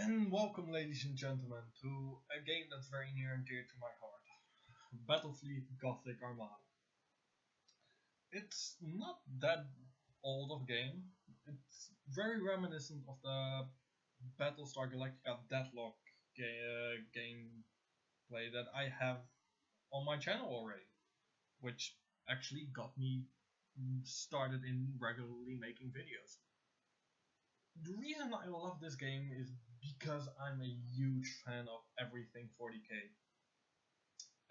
And welcome, ladies and gentlemen, to a game that's very near and dear to my heart. Battlefleet Gothic Armada. It's not that old of a game. It's very reminiscent of the Battlestar Galactica Deadlock gameplay that I have on my channel already, which actually got me started in regularly making videos. The reason I love this game is because I'm a huge fan of everything 40k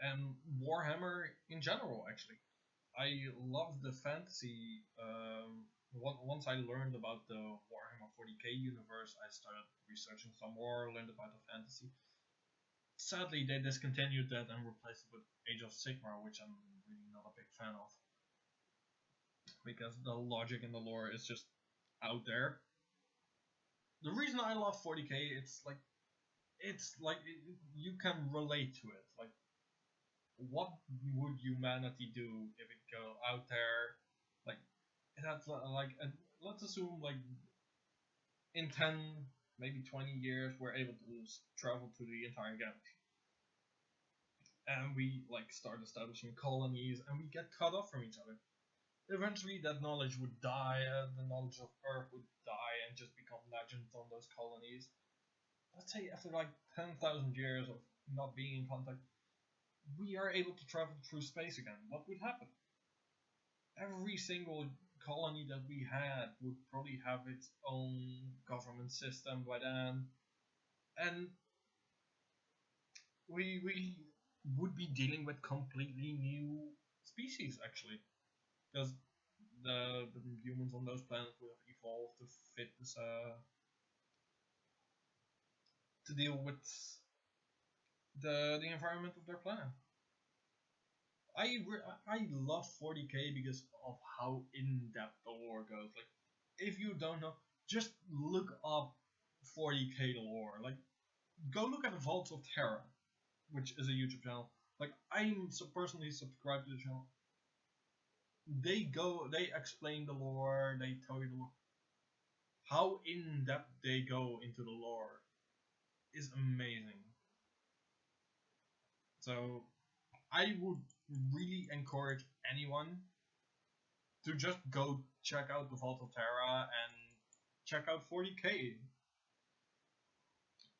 and Warhammer in general. Actually, I love the fantasy. Once I learned about the Warhammer 40k universe, I started researching some more, learned about the fantasy. Sadly, they discontinued that and replaced it with Age of Sigmar, which I'm really not a big fan of, because the logic and the lore is just out there. The reason I love 40k, it's like you can relate to it. Like, what would humanity do if it go out there? Like, it had let's assume like in 10, maybe 20 years, we're able to travel to the entire galaxy, and we like start establishing colonies, and we get cut off from each other. Eventually that knowledge would die, the knowledge of Earth would die and just become legends on those colonies. Let's say after like 10,000 years of not being in contact, we are able to travel through space again. What would happen? Every single colony that we had would probably have its own government system by then, and we would be dealing with completely new species actually. Because the humans on those planets would have evolved to fit this, to deal with the environment of their planet. I love 40k because of how in-depth the lore goes. Like, if you don't know, just look up 40k lore. Like, go look at the Vaults of Terra, which is a YouTube channel. Like, I'm personally subscribed to the channel. They explain the lore, they tell you the lore. How in depth they go into the lore is amazing. So I would really encourage anyone to just go check out the Vault of Terra and check out 40k,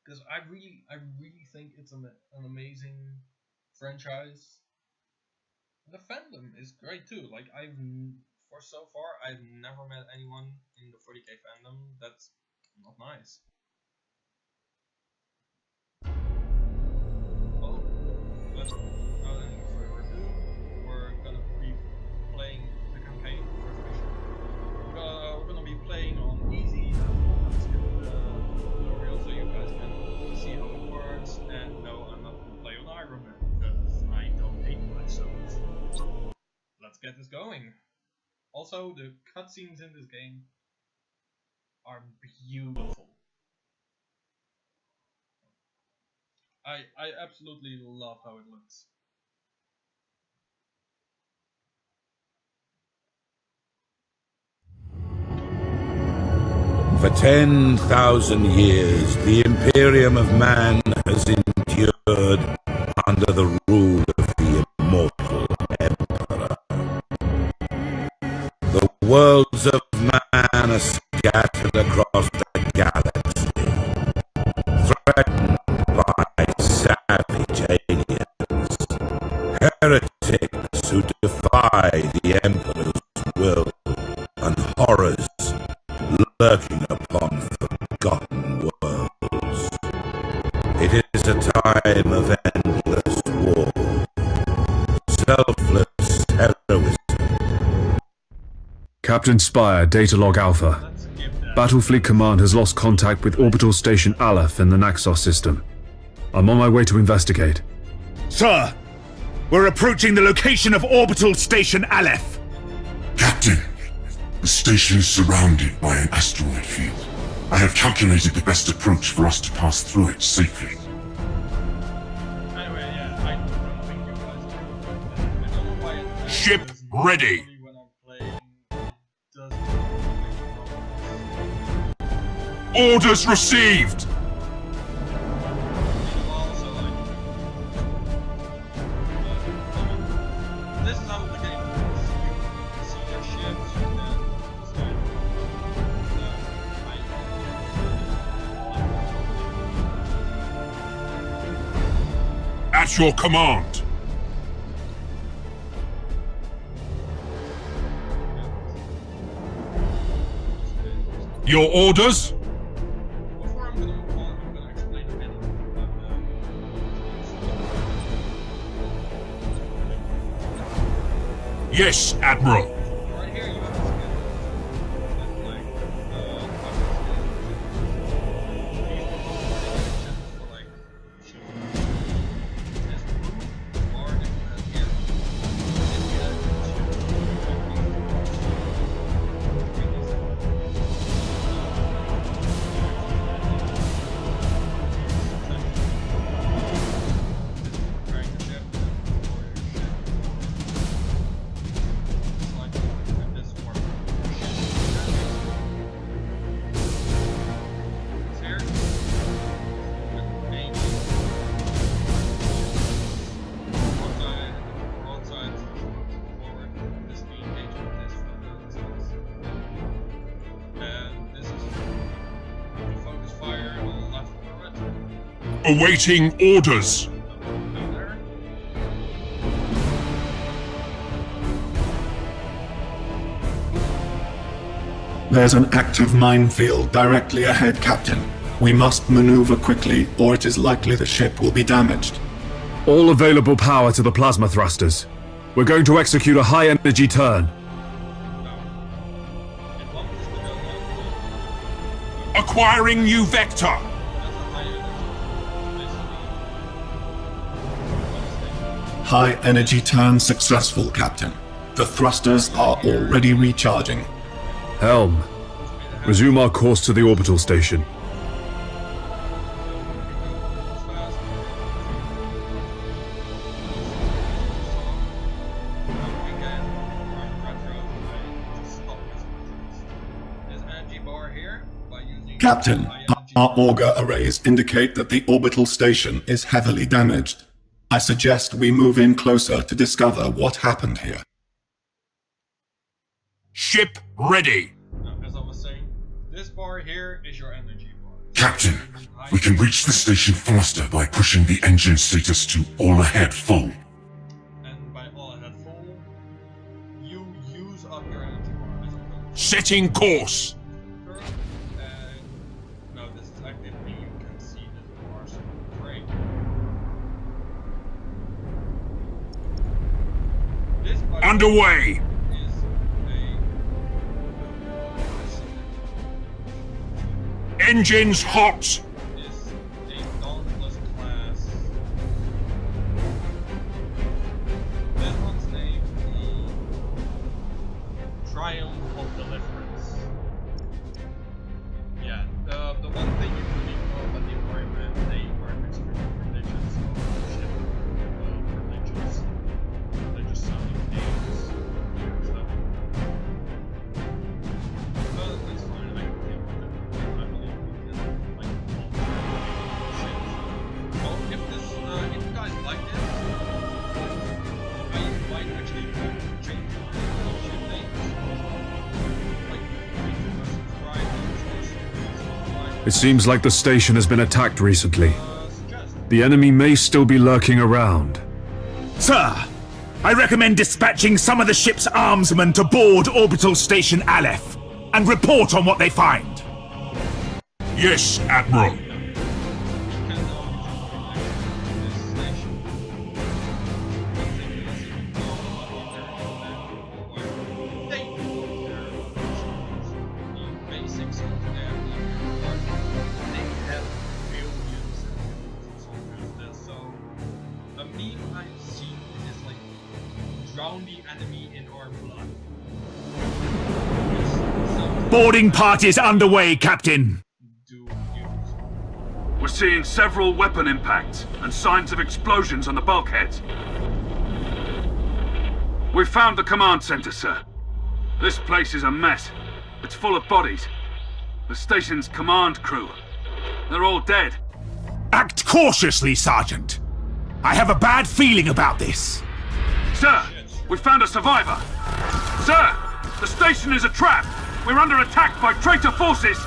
because I really think it's an amazing franchise. The fandom is great too. Like, so far I've never met anyone in the 40k fandom that's not nice. Well, without any further ado, we're gonna be playing the campaign, first mission. We're gonna be playing on easy. Let's skip the tutorial so you guys can see how it works. And no, I'm not gonna play on Iron Man because I don't hate myself. Let's get this going. Also, the cutscenes in this game are beautiful. I absolutely love how it looks. For 10,000 years, the Imperium of Man has endured under the rule of the immortal Emperor. The worlds of man are scattered across the galaxy, threatened by savage aliens, heretics who defy the Emperor's will, and horrors lurking upon forgotten worlds. It is a time of endless war, selfless heroism. Captain Spire, Data Log Alpha. Battlefleet Command has lost contact with Orbital Station Aleph in the Naxos system. I'm on my way to investigate. Sir, we're approaching the location of Orbital Station Aleph. Captain, the station is surrounded by an asteroid field. I have calculated the best approach for us to pass through it safely. Anyway, yeah, I don't think you guys I don't know why it Ship ready. When I'm playing, it doesn't Orders received. At your command. Your orders? Before I'm gonna move on, I'm gonna explain a bit about Yes, Admiral. right here you have a skill. That's like for like shooting. This blue bar that you have here Awaiting orders. There's an active minefield directly ahead, Captain. We must maneuver quickly, or it is likely the ship will be damaged. All available power to the plasma thrusters. We're going to execute a high-energy turn. Acquiring new vector. High energy turn successful, Captain. The thrusters are already recharging. Helm, resume our course to the orbital station. Captain, our auger arrays indicate that the orbital station is heavily damaged. I suggest we move in closer to discover what happened here. Ship ready. As I was saying, this bar here is your energy bar. Captain, we can reach the station faster by pushing the engine status to all ahead full. And by all ahead full, you use up your energy bar as opposed to Setting course. no, this is active. You can see the bars break. This by Underway. is Engines hot. is a dauntless class. This one's named the Triumph of Deliverance. Yeah, the one thing you really know about the environment, they are extremely religious, ship, religious sounding names. So, but it's fine, I can deal with it. I believe we can, like, shit. Well, if you guys like this, I might actually change my ship names. Like, if you subscribe to It seems like the station has been attacked recently. suggest. The enemy may still be lurking around. Sir, I recommend dispatching some of the ship's armsmen to board Orbital Station Aleph and report on what they find. Yes, Admiral. Drown the enemy in our blood. Boarding parties underway, Captain. Do use. We're seeing several weapon impacts and signs of explosions on the bulkheads. We've found the command center, sir. This place is a mess. It's full of bodies. The station's command crew. They're all dead. Act cautiously, Sergeant. I have a bad feeling about this. Sir, we found a survivor. Sir, the station is a trap. We're under attack by traitor forces.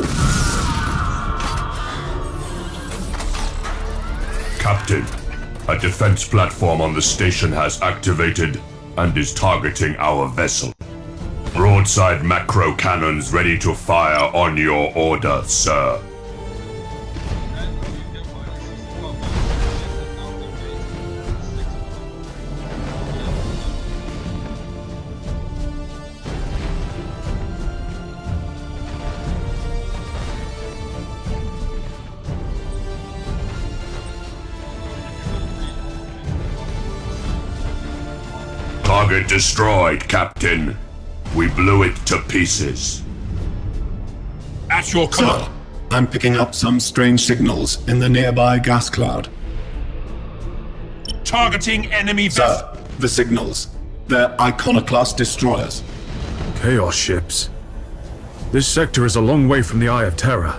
Captain, A defense platform on the station has activated and is targeting our vessel. Broadside macro cannons ready to fire on your order, sir. Target destroyed, Captain. We blew it to pieces. At your command. Sir, I'm picking up some strange signals in the nearby gas cloud. Targeting enemy vessel. Sir, the signals. They're iconoclast destroyers. Chaos ships. This sector is a long way from the Eye of Terror.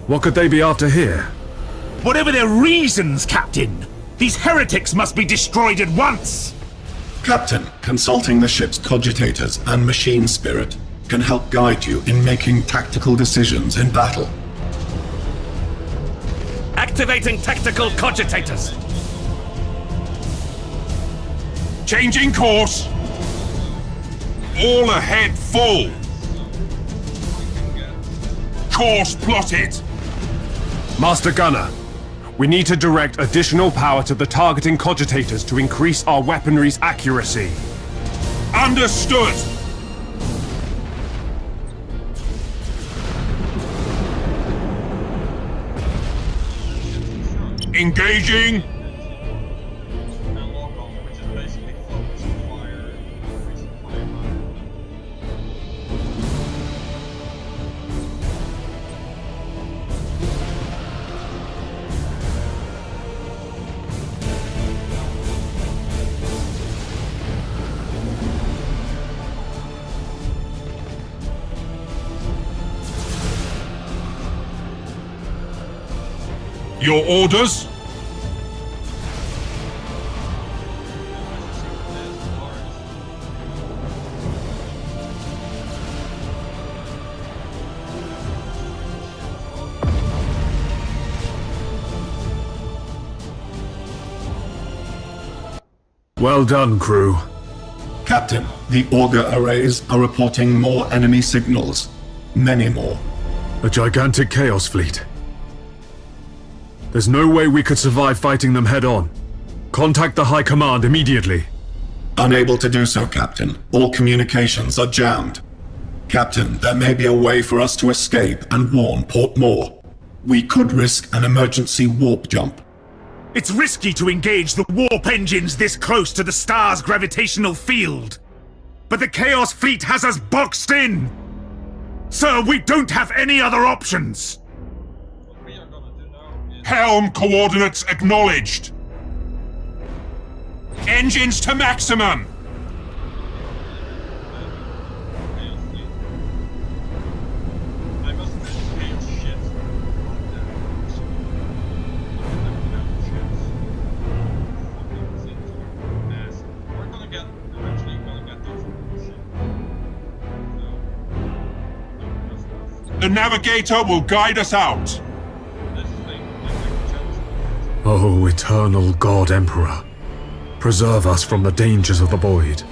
What could they be after here? Whatever their reasons, Captain, these heretics must be destroyed at once. Captain, consulting the ship's cogitators and machine spirit can help guide you in making tactical decisions in battle. Activating tactical cogitators. Changing course. All ahead full. Course plotted. Master Gunner, we need to direct additional power to the targeting cogitators to increase our weaponry's accuracy. Understood. Engaging. Your orders? Well done, crew. Captain, the auger arrays are reporting more enemy signals. Many more. A gigantic Chaos fleet. There's no way we could survive fighting them head-on. Contact the High Command immediately. Unable to do so, Captain. All communications are jammed. Captain, there may be a way for us to escape and warn Port Moore. We could risk an emergency warp jump. It's risky to engage the warp engines this close to the star's gravitational field. But the Chaos Fleet has us boxed in. Sir, we don't have any other options. Helm coordinates acknowledged. Engines to maximum. The navigator will guide us out. Oh, eternal God Emperor. Preserve us from the dangers of the void.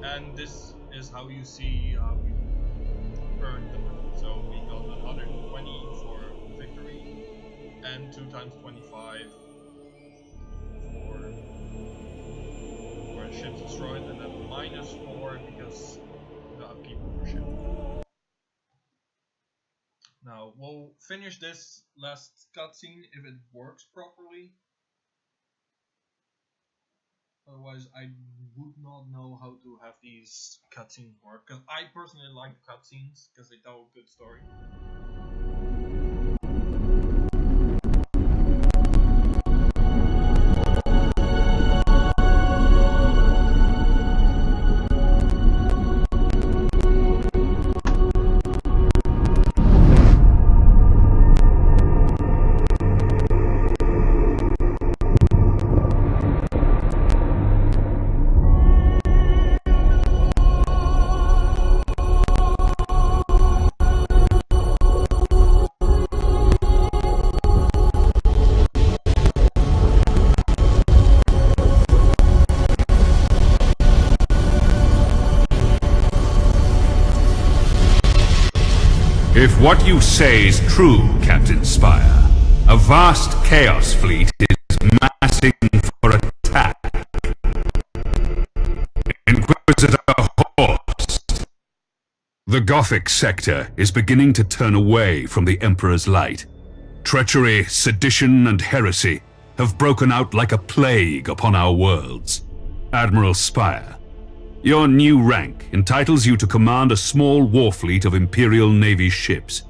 And this is how you see how we earned them. So we got 120 for victory and 2 times 25 for ships destroyed, and then -4 because the upkeep of the ship. Now, we'll finish this last cutscene if it works properly. Otherwise, I would not know how to have these cutscenes work. Because I personally like cutscenes, because they tell a good story. If what you say is true, Captain Spire, a vast Chaos fleet is massing for attack. Inquisitor Horst. The Gothic sector is beginning to turn away from the Emperor's light. Treachery, sedition, and heresy have broken out like a plague upon our worlds. Admiral Spire, your new rank entitles you to command a small war fleet of Imperial Navy ships.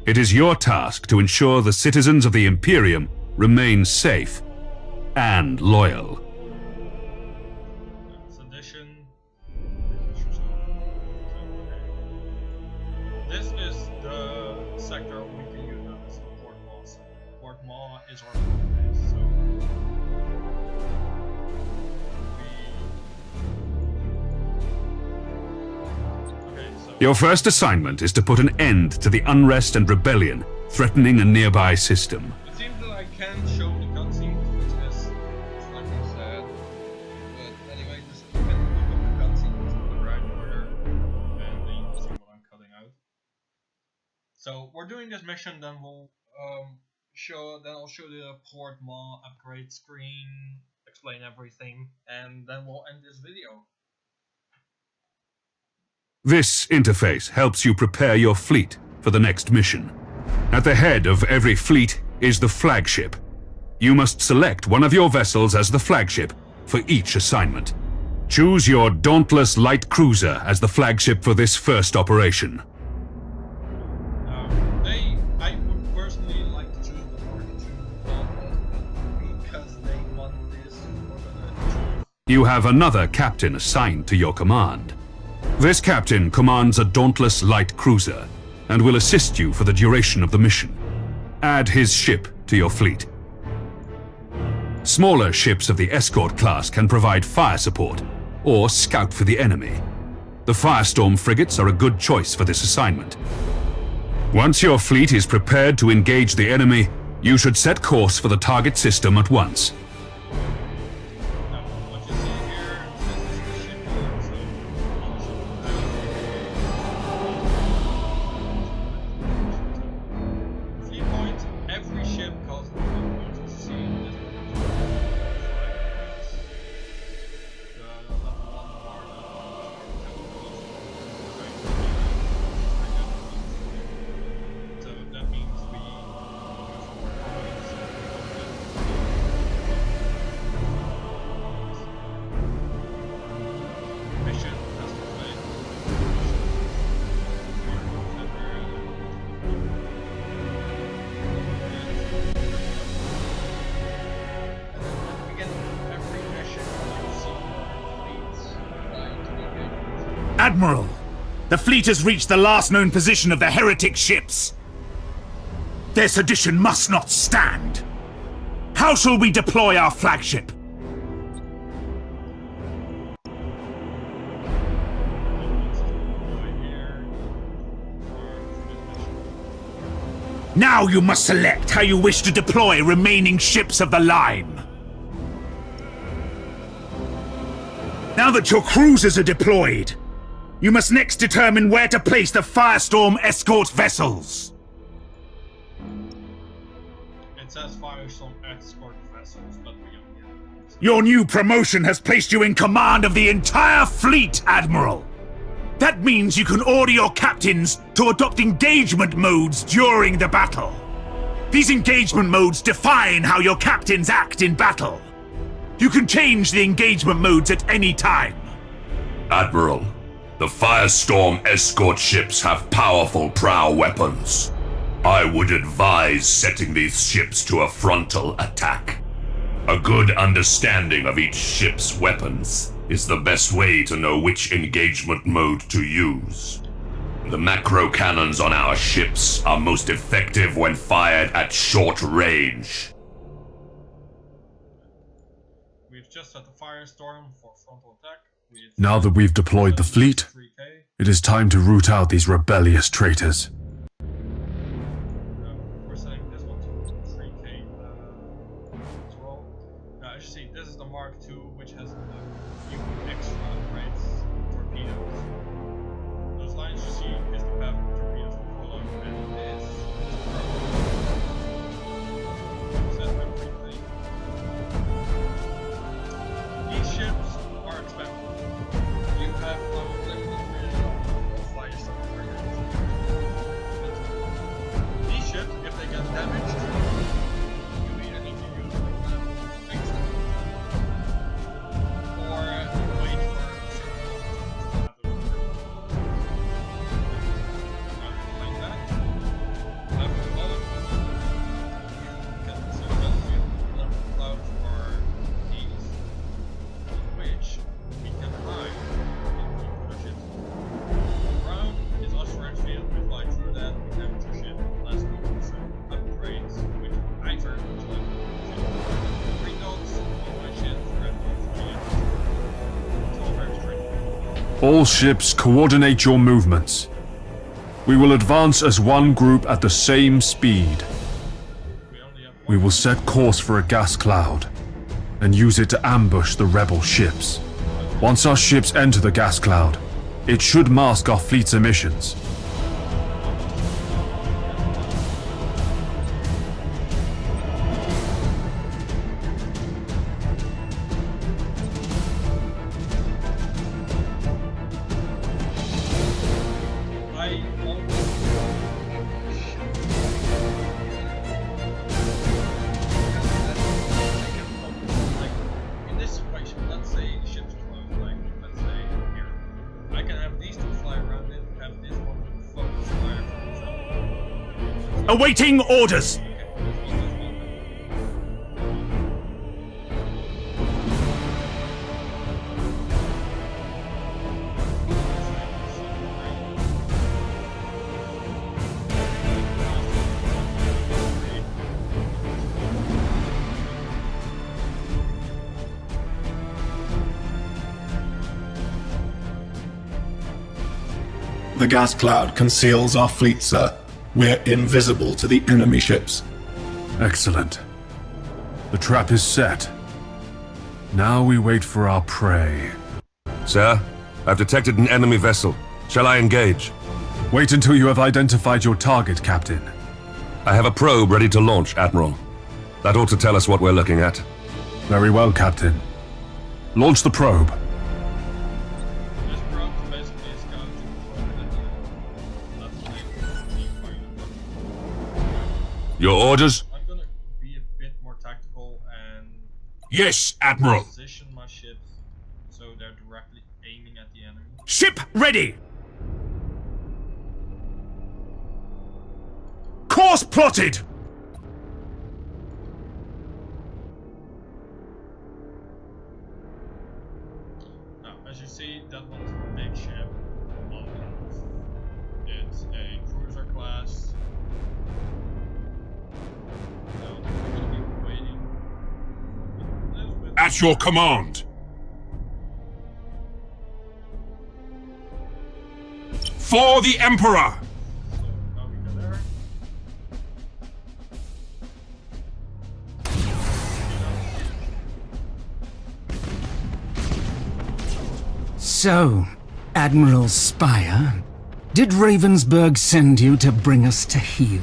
It is your task to ensure the citizens of the Imperium remain safe and loyal. Sedition. This is the sector we can use as the Port Maw. Port Maw is our base, so Your first assignment is to put an end to the unrest and rebellion threatening a nearby system. it seems that I can show the cutscenes, which is slightly sad. But anyway, just you can look up the cutscenes in the right order, and then you can see what I'm cutting out. So we're doing this mission, then we'll I'll show the Port Maw upgrade screen, explain everything, and then we'll end this video. This interface helps you prepare your fleet for the next mission. At the head of every fleet is the flagship. You must select one of your vessels as the flagship for each assignment. Choose your Dauntless Light Cruiser as the flagship for this first operation. I would personally like to choose the Mark II Dauntless because they want this more than a choose. You have another captain assigned to your command. This captain commands a Dauntless Light Cruiser and will assist you for the duration of the mission. Add his ship to your fleet. Smaller ships of the escort class can provide fire support or scout for the enemy. The Firestorm frigates are a good choice for this assignment. Once your fleet is prepared to engage the enemy, you should set course for the target system at once. What you see here, this is the shipyard, so fleet points, every ship costs 1 point. As you see in this the level 1 Armada, so that means we use more points. Mission has to play. Again, every mission you see fleets flying to the Admiral, the fleet has reached the last known position of the heretic ships. Their sedition must not stand. How shall we deploy our flagship? Now you must select how you wish to deploy remaining ships of the line. Now that your cruisers are deployed, you must next determine where to place the Firestorm escort vessels. It says Firestorm escort vessels, but we don't get it. Your new promotion has placed you in command of the entire fleet, Admiral. That means you can order your captains to adopt engagement modes during the battle. These engagement modes define how your captains act in battle. You can change the engagement modes at any time. Admiral, the Firestorm escort ships have powerful prow weapons. I would advise setting these ships to a frontal attack. A good understanding of each ship's weapons is the best way to know which engagement mode to use. The macro cannons on our ships are most effective when fired at short range. We've just set the Firestorm for frontal attack. Now that we've deployed the fleet, 3K. it is time to root out these rebellious traitors. We're setting this one to 3K as well. As you see, this is the Mark II, which has a few extra upgrades, torpedoes. Those lines you see is the path the torpedoes will follow, and this is set by 3K. These ships are expensive. You have unlimited Firestorm frigates. These ships, if they get damaged, you either need to use them to fix them, or wait for a certain amount of time to have them like that. After a lot of you can set Battlefield level clouds or these, which we can hide in the ships. Ground is Osprey's field, we fly through that, we damage your ship, unless we do some upgrades, which either to like green dogs, all my ships, red ones, it's all very straightforward. All ships, coordinate your movements. We will advance as one group at the same speed. We only have We will set course for a gas cloud and use it to ambush the rebel ships. Once our ships enter the gas cloud, it should mask our fleet's emissions. I always like in this situation, let's say the ship's close, like let's say here. I can have these two fly around it, have this one focus fire for itself. Awaiting orders. Okay, this one, this one. The gas cloud conceals our fleet, sir. We're invisible to the enemy ships. Excellent. The trap is set. Now we wait for our prey. Sir, I've detected an enemy vessel. Shall I engage? Wait until you have identified your target, Captain. I have a probe ready to launch, Admiral. That ought to tell us what we're looking at. Very well, Captain. Launch the probe. This probe is basically a scout that's like Your orders? I'm gonna be a bit more tactical and Yes, Admiral. position my ships so they're directly aiming at the enemy. Ship ready. Course plotted. Now, as you see, that one's a big ship. It's a cruiser class. So we're gonna be waiting a little bit. At your command. For the Emperor. So now we go there. So, Admiral Spire, did Ravensburg send you to bring us to heel?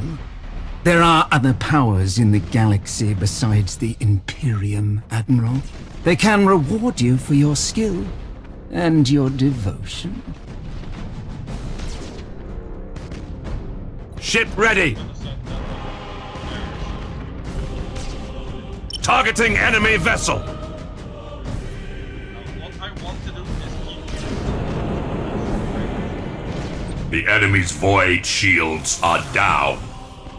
There are other powers in the galaxy besides the Imperium, Admiral. They can reward you for your skill and your devotion. Ship ready. Targeting enemy vessel. What I want to do is keep... The enemy's void shields are down.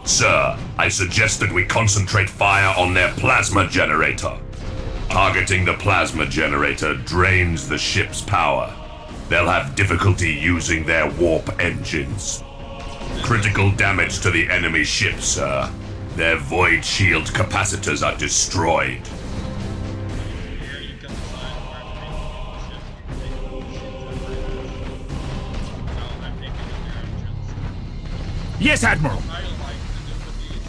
Sir, I suggest that we concentrate fire on their plasma generator. Targeting the plasma generator drains the ship's power. They'll have difficulty using their warp engines. Critical damage to the enemy ship, sir. Their void shield capacitors are destroyed. Here you can design where to make the ship. Now I'm taking their engines. Yes, Admiral. I like to do with these.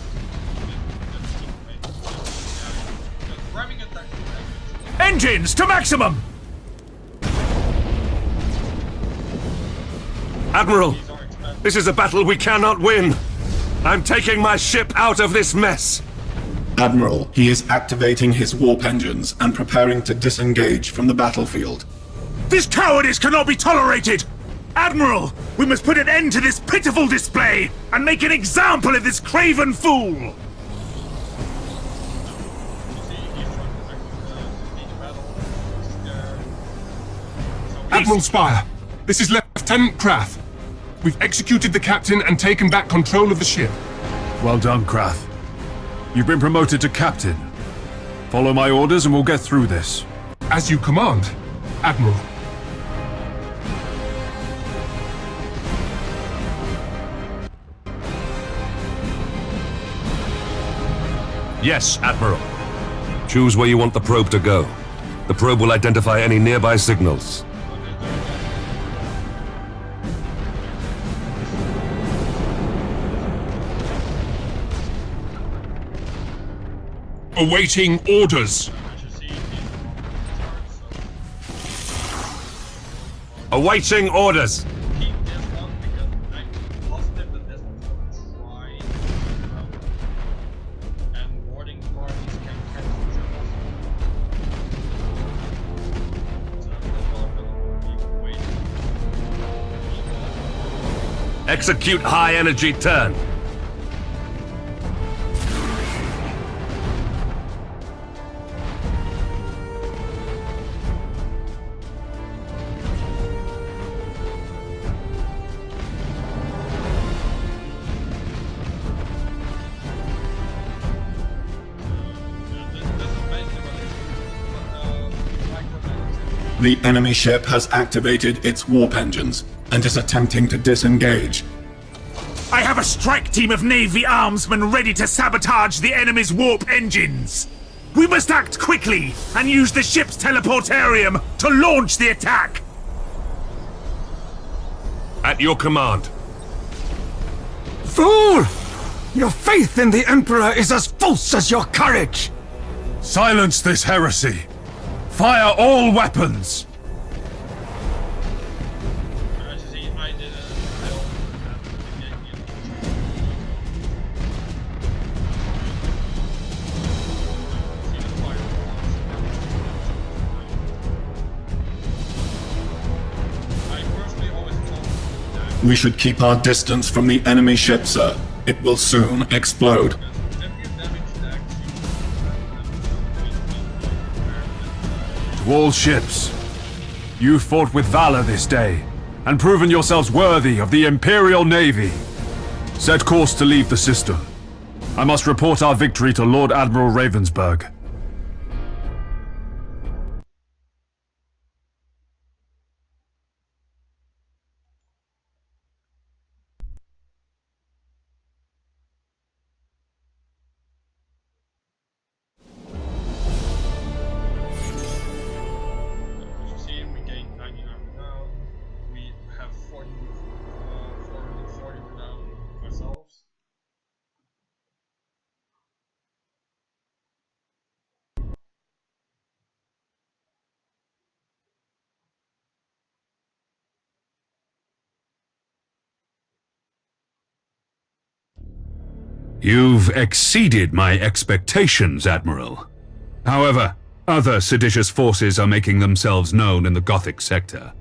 Just grabbing attack. Engines to maximum! Admiral, this is a battle we cannot win. I'm taking my ship out of this mess. Admiral, he is activating his warp engines and preparing to disengage from the battlefield. This cowardice cannot be tolerated! Admiral, we must put an end to this pitiful display and make an example of this craven fool! Admiral Spire, this is Lieutenant Krath. We've executed the captain and taken back control of the ship. Well done, Krath. You've been promoted to captain. Follow my orders and we'll get through this. As you command, Admiral. Yes, Admiral. Choose where you want the probe to go. The probe will identify any nearby signals. Awaiting orders. Awaiting orders. Keep this one because I'm positive that this one's going to try and boarding parties can catch each other. So that's all I'm going to be waiting. Execute high energy turn. The enemy ship has activated its warp engines and is attempting to disengage. I have a strike team of Navy armsmen ready to sabotage the enemy's warp engines. We must act quickly and use the ship's teleportarium to launch the attack. At your command. Fool! Your faith in the Emperor is as false as your courage! Silence this heresy. Fire all weapons! As you see, I did a build at the beginning. See the firewalls. I personally always thought that We should keep our distance from the enemy ship, sir. It will soon explode. if you damage the To all ships, you fought with valor this day, and proven yourselves worthy of the Imperial Navy. Set course to leave the system. I must report our victory to Lord Admiral Ravensburg. as you see, we gained 99 renown. We have 440 renown ourselves. You've exceeded my expectations, Admiral. However, other seditious forces are making themselves known in the Gothic sector.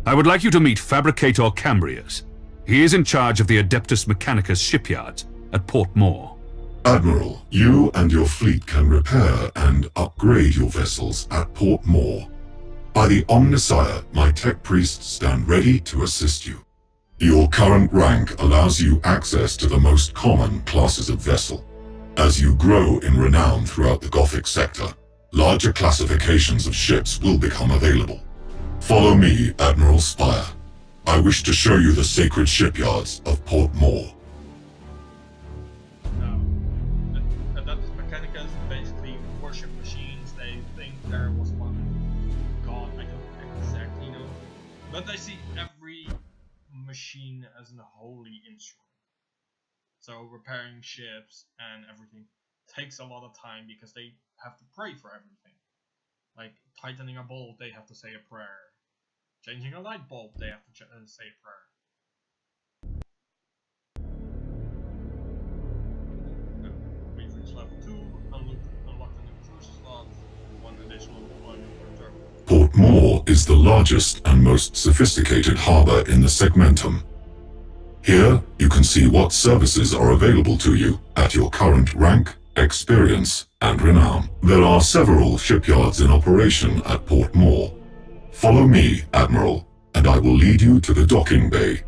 I would like you to meet Fabricator Cambrius. He is in charge of the Adeptus Mechanicus shipyards at Port Moore. Admiral, you and your fleet can repair and upgrade your vessels at Port Moore. By the Omnisire, my tech priests stand ready to assist you. Your current rank allows you access to the most common classes of vessel. As you grow in renown throughout the Gothic sector, larger classifications of ships will become available. Follow me, Admiral Spire. I wish to show you the sacred shipyards of Port Moore. Now, Adeptus Mechanicus, basically worship machines. They think there was one god, I don't exactly know. But they see every machine as a holy instrument. So repairing ships and everything takes a lot of time because they have to pray for everything. Like tightening a bolt, they have to say a prayer. Changing a light bulb, they have to say a prayer. Now, we've reached level 2, unlock the new cruiser slot, 1 additional deployment per turn. Port Moore is the largest and most sophisticated harbor in the Segmentum. Here, you can see what services are available to you at your current rank, experience, and renown. There are several shipyards in operation at Port Moore. Follow me, Admiral, and I will lead you to the docking bay.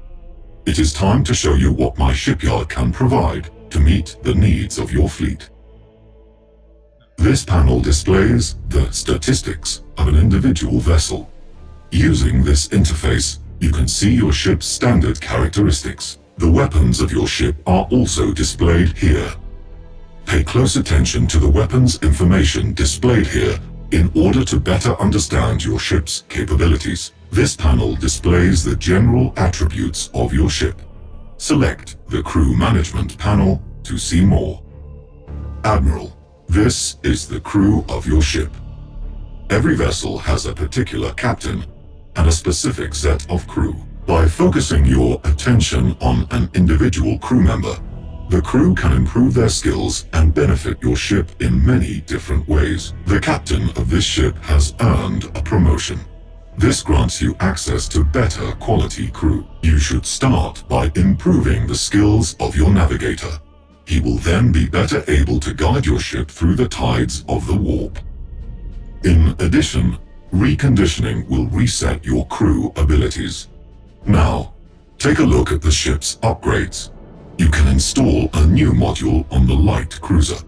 It is time to show you what my shipyard can provide to meet the needs of your fleet. This panel displays the statistics of an individual vessel. Using this interface, you can see your ship's standard characteristics. The weapons of your ship are also displayed here. Pay close attention to the weapons information displayed here in order to better understand your ship's capabilities. This panel displays the general attributes of your ship. Select the Crew Management panel to see more. Admiral, this is the crew of your ship. Every vessel has a particular captain and a specific set of crew. By focusing your attention on an individual crew member, the crew can improve their skills and benefit your ship in many different ways. The captain of this ship has earned a promotion. This grants you access to better quality crew. You should start by improving the skills of your navigator. He will then be better able to guide your ship through the tides of the warp. In addition, reconditioning will reset your crew abilities. Now, take a look at the ship's upgrades. You can install a new module on the light cruiser.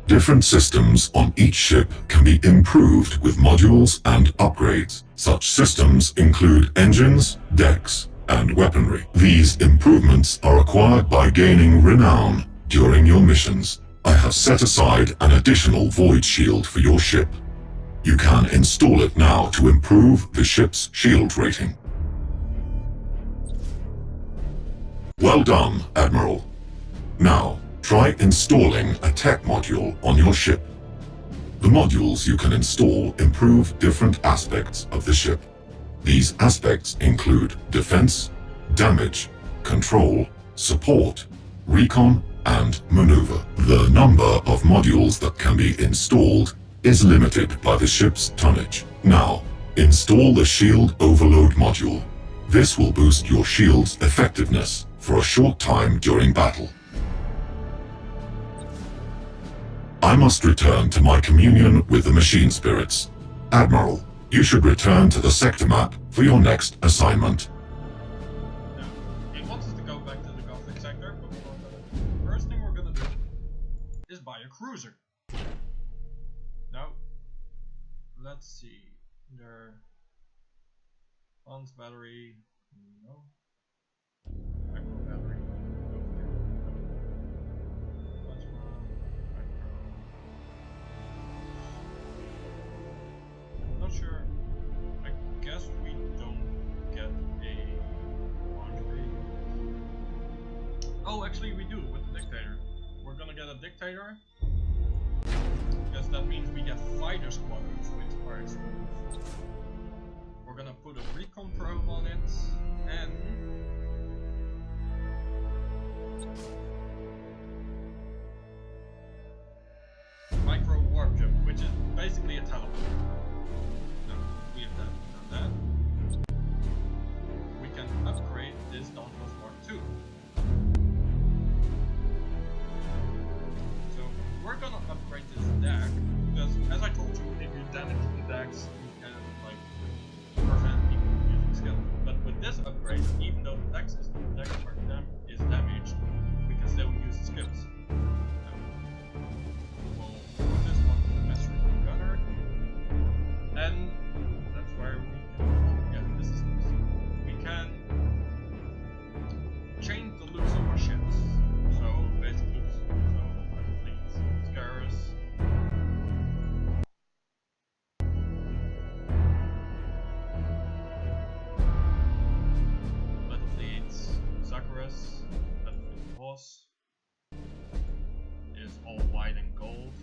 Different systems on each ship can be improved with modules and upgrades. Such systems include engines, decks, and weaponry. These improvements are acquired by gaining renown during your missions. I have set aside an additional void shield for your ship. You can install it now to improve the ship's shield rating. Well done, Admiral. Now, try installing a tech module on your ship. The modules you can install improve different aspects of the ship. These aspects include defense, damage, control, support, recon, and maneuver. The number of modules that can be installed is limited by the ship's tonnage. Now, install the Shield Overload module. This will boost your shield's effectiveness for a short time during battle. I must return to my communion with the machine spirits. Admiral, you should return to the sector map for your next assignment. Now, he wants us to go back to the Gothic sector, but the first thing we're gonna do is buy a cruiser. Now, let's see. There. Funds battery. No. Micro battery. Plasma. Micro. Not sure. I guess we don't get a launch bay. Oh, actually we do with the dictator. We're gonna get a dictator. Because that means we get fighter squadrons with our experience. We're gonna put a recon probe on it and micro warp jump, which is basically a teleport. No, we have done that. We can upgrade this Dauntless Mark II. because as I told you, if you damage the decks, you can like prevent people from using skill. But with this upgrade, even though the deck is damaged, we can still use the skills. We'll put this one to the master gunner, and that's where we can. Yeah, this is nice. We can change the looks of our ships. So basically, Battlefleet, Scarus. Battlefleet Zacharos, Battlefleet Boss is all white and gold.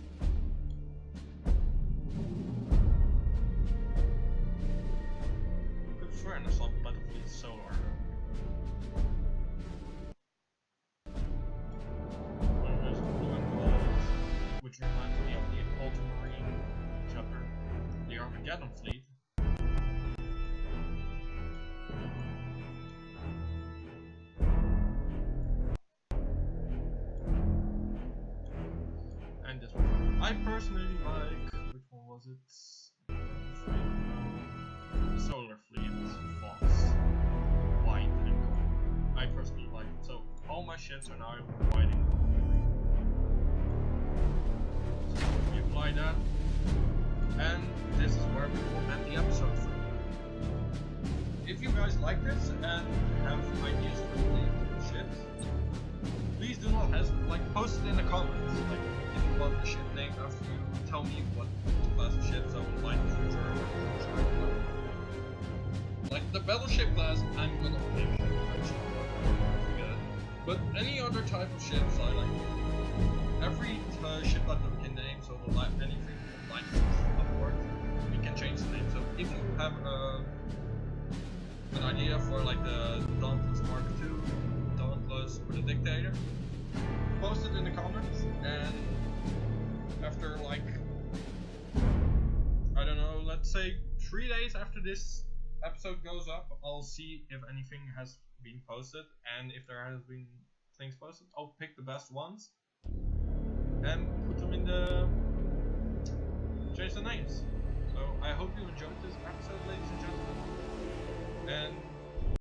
Could swear I saw Battlefleet Solar. Which reminds me of the Ultramarine chapter, the Armageddon fleet. And this one. I personally like, which one was it? The Solar Fleet, Fox, white and gold. I personally like it. So all my ships are now white and gold. We apply that, and this is where we will end the episode from. If you guys like this and have ideas for the ships, please do not hesitate, like post it in the comments. Like if you want the ship named after you, tell me what class of ships I would like in the future. Like the battleship class, I'm gonna pick forget it. But any other type of ships I like. Every ship that we can name, so anything from like upward, we can change the name. So if you have an idea for like the Dauntless Mark II, Dauntless, or the Dictator, post it in the comments, and after like, I don't know, let's say 3 days after this episode goes up, I'll see if anything has been posted, and if there has been things posted, I'll pick the best ones and put them in the change the names. So I hope you enjoyed this episode, ladies